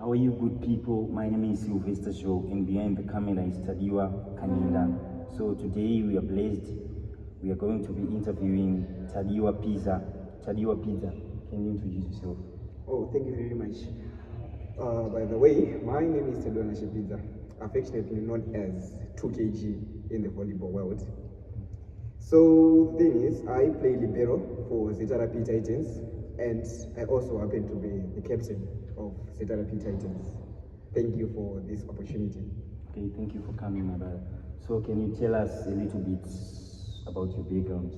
How are you, good people? My name is Sylvester Show, and behind the camera is Tadiwa Kanina. So today we are blessed. We are going to be interviewing Tadiwa Pidza. Tadiwa Pidza, can you introduce yourself? Oh, thank you very much. By the way, my name is Tadiwa Pidza, affectionately known as 2kg in the volleyball world. So the thing is, I play libero for Tadiwa Titans, and I also happen to be the captain of Tadiwa Titans. Thank you for this opportunity. Okay, thank you for coming, my brother. So can you tell us a little bit about your background?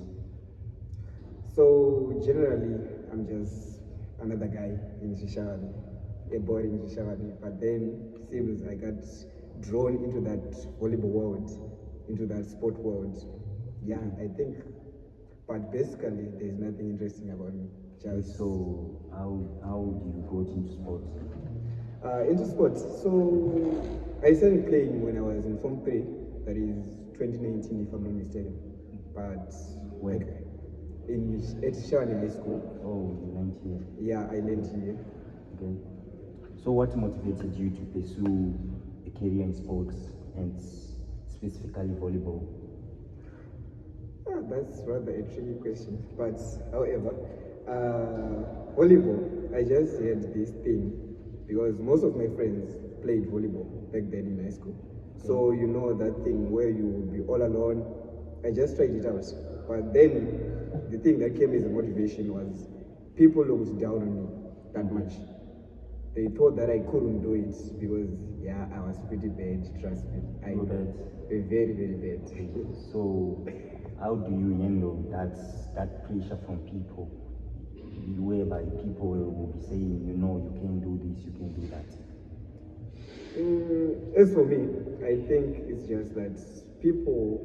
So generally, I'm just another guy in Shishavani, a boy in Shishavani. But then seems I got drawn into that volleyball world, into that sport world. Yeah, I think. But basically, there's nothing interesting about me. Just so how do you go into sports? Into sports. So I started playing when I was in Form 3. That is 2019, if I'm not mistaken. But When? At Shawani High School. Oh, 19. Yeah, I learned here. Okay. So what motivated you to pursue a career in sports and specifically volleyball? That's rather a tricky question. But however, volleyball, I just had this thing because most of my friends played volleyball back then in high school. So you know that thing where you will be all alone. I just tried it out. But then the thing that came as a motivation was people looked down on me that much. They thought that I couldn't do it because I was pretty bad, trust me. I You were bad? very, very bad. So how do you handle that pressure from people, whereby people will be saying, you know, you can't do this, you can't do that? As for me, I think it's just that people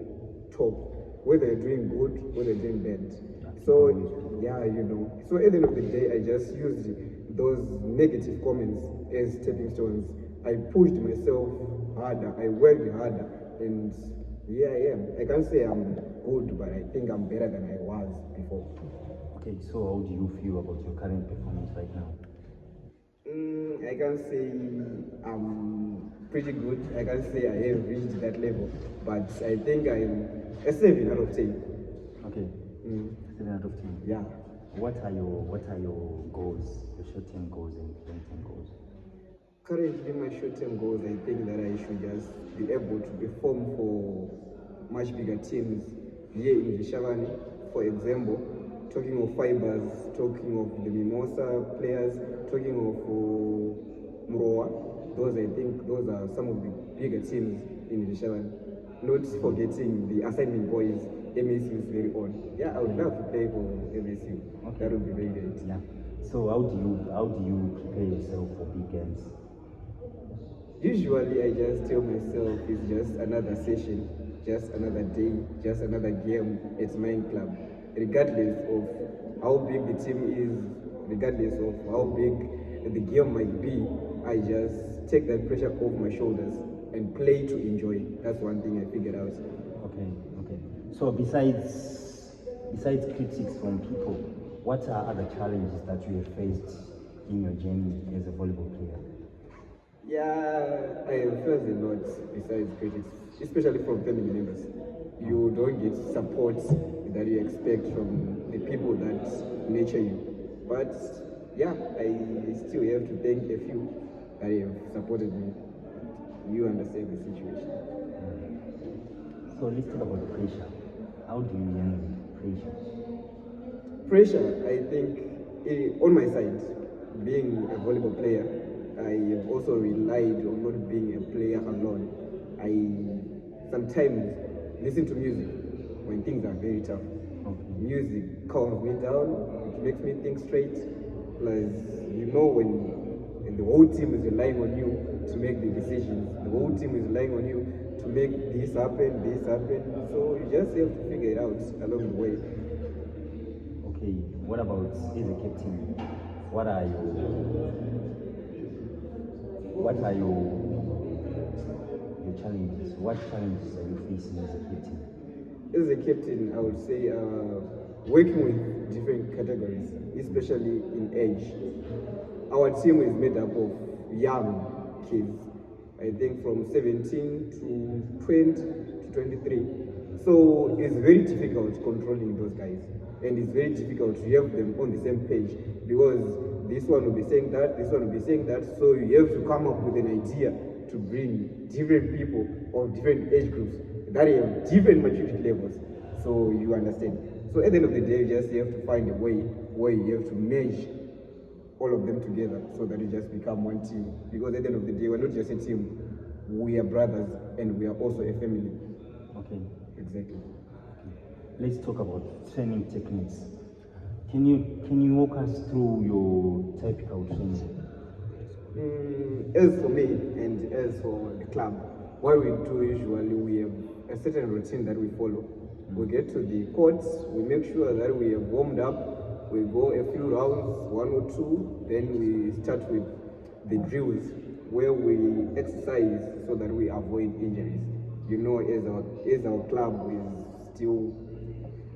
talk, whether they're doing good, whether they're doing bad. So, So at the end of the day, I just used those negative comments as stepping stones. I pushed myself harder, I worked harder, and I can't say I'm good, but I think I'm better than I was before. Okay, so how do you feel about your current performance right now? I can say I'm pretty good. I can say I have reached that level, but I think I'm a 7 out of 10. Okay, 7 out of 10. Yeah. What are your goals, your short-term goals and long-term goals? Currently, my short-term goals, I think that I should just be able to perform for much bigger teams here in Vishavani. For example, talking of Fibers, talking of the Mimosa players, talking of Mroa. Those are some of the bigger teams in Vishavani. Not forgetting the assignment boys, MSU's very own. Yeah, I would love to play for MSU. Okay. That would be very great. Yeah. So how do you prepare yourself for big games? Usually I just tell myself it's just another session, just another day, just another game at my club. Regardless of how big the team is, regardless of how big the game might be, I just take that pressure off my shoulders and play to enjoy. That's one thing I figured out. Okay. So besides critics from people, what are other challenges that you have faced in your journey as a volleyball player? Yeah, I have faced a lot besides critics, especially from family members. You don't get support that you expect from the people that nurture you. But I still have to thank a few that have supported me. You understand the situation. So let's talk about pressure. How do you handle pressure? Pressure, I think, on my side, being a volleyball player, I have also relied on not being a player alone. I sometimes listen to music when things are very tough. Okay. Music calms me down, it makes me think straight. Plus, when the whole team is relying on you to make the decisions, the whole team is relying on you to make this happen. So you just have to figure it out along the way. Okay, what about as a captain? What are your challenges? What challenges are you facing as a captain? As a captain, I would say working with different categories, especially in age. Our team is made up of young kids. I think from 17 to 20 to 23. So it's very difficult controlling those guys. And it's very difficult to have them on the same page because this one will be saying that, this one will be saying that. So you have to come up with an idea to bring different people of different age groups that have different maturity levels. So you understand. So at the end of the day, you just have to find a way where you have to merge all of them together so that you just become one team. Because at the end of the day, we're not just a team, we are brothers and we are also a family. Okay. Exactly. Let's talk about training techniques. Can you walk us through your typical training? As for me and as for the club, what we do usually, we have a certain routine that we follow. We get to the courts, we make sure that we have warmed up, we go a few rounds, 1 or 2, then we start with the drills where we exercise so that we avoid injuries. You know, as our club is still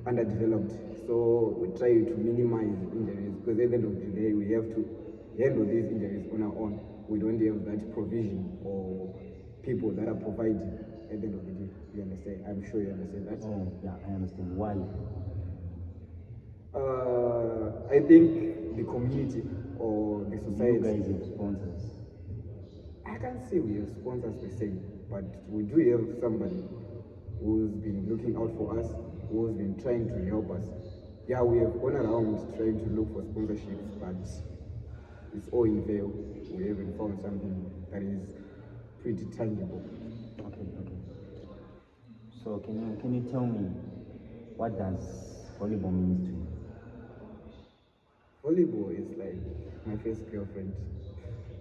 underdeveloped, so we try to minimize injuries because at the end of the day we have to handle these injuries on our own. We don't have that provision or people that are providing at the end of the day. You understand? I'm sure you understand that. Oh, yeah, I understand. Why? I think the community or the society. You guys have sponsors. I can't say we have sponsors per se, but we do have somebody who's been looking out for us, who's been trying to help us. Yeah, we have gone around trying to look for sponsorships, but it's all in vain. We haven't found something that is pretty tangible. Okay. So can you tell me what does volleyball mean to you? Volleyball is like my first girlfriend.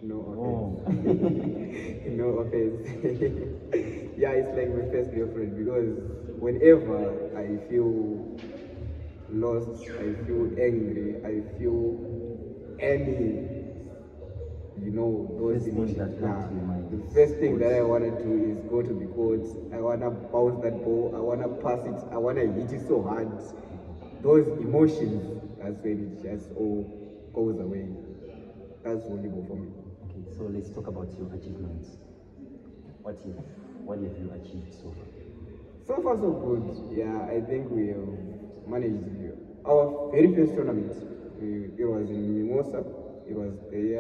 No offense. Oh. No offense. Yeah, it's like my first girlfriend because whenever I feel lost, I feel angry, I feel any, those First thing emotions. that comes to your mind The is first thing that I sports. want to do is go to the court. I want to bounce that ball. I want to pass it. I want to hit it so hard. Those emotions, that's when it just all goes away. That's volleyball for me. Okay, so let's talk about your achievements. What have you achieved so far? So far, so good. Yeah, I think we have managed our very first tournament. It was in Mimosa. It was the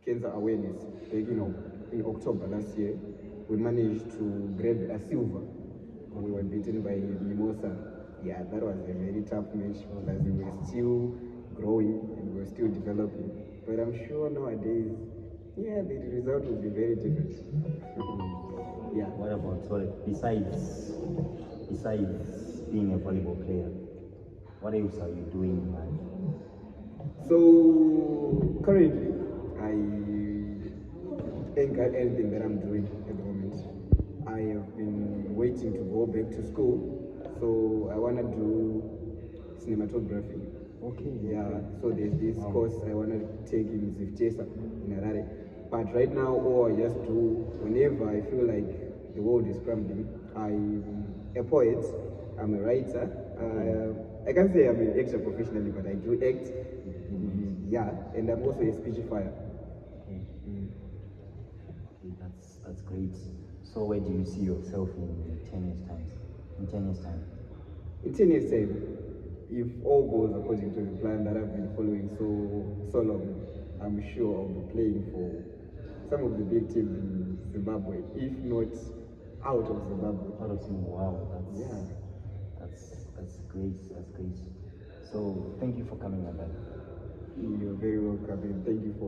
cancer awareness back in October last year. We managed to grab a silver. We were beaten by Mimosa. Yeah, that was a very tough match because we were still growing and we were still developing. But I'm sure nowadays, yeah, the result will be very different. Yeah. What about besides being a volleyball player, what else are you doing in life? So currently, I ain't got anything that I'm doing at the moment. I have been waiting to go back to school, so I wanna do cinematography. Okay. Yeah. So there's this course I wanna take in Zifchesa in Harare. But right now, all I just do whenever I feel like the world is crumbling, I'm a poet. I'm a writer. I can't say I'm an actor professionally, but I do act. Yeah, and I'm also a speechifier. Okay. Okay, that's great. So where do you see yourself in 10 years time? In 10 years time? In 10 years' time, if all goes according to the plan that I've been following so long, I'm sure I'll be playing for some of the big teams in Zimbabwe, if not out of Zimbabwe. Out of Zimbabwe. Wow, Yeah. that's great. That's great. So thank you for coming on that. You're very welcome, and thank you for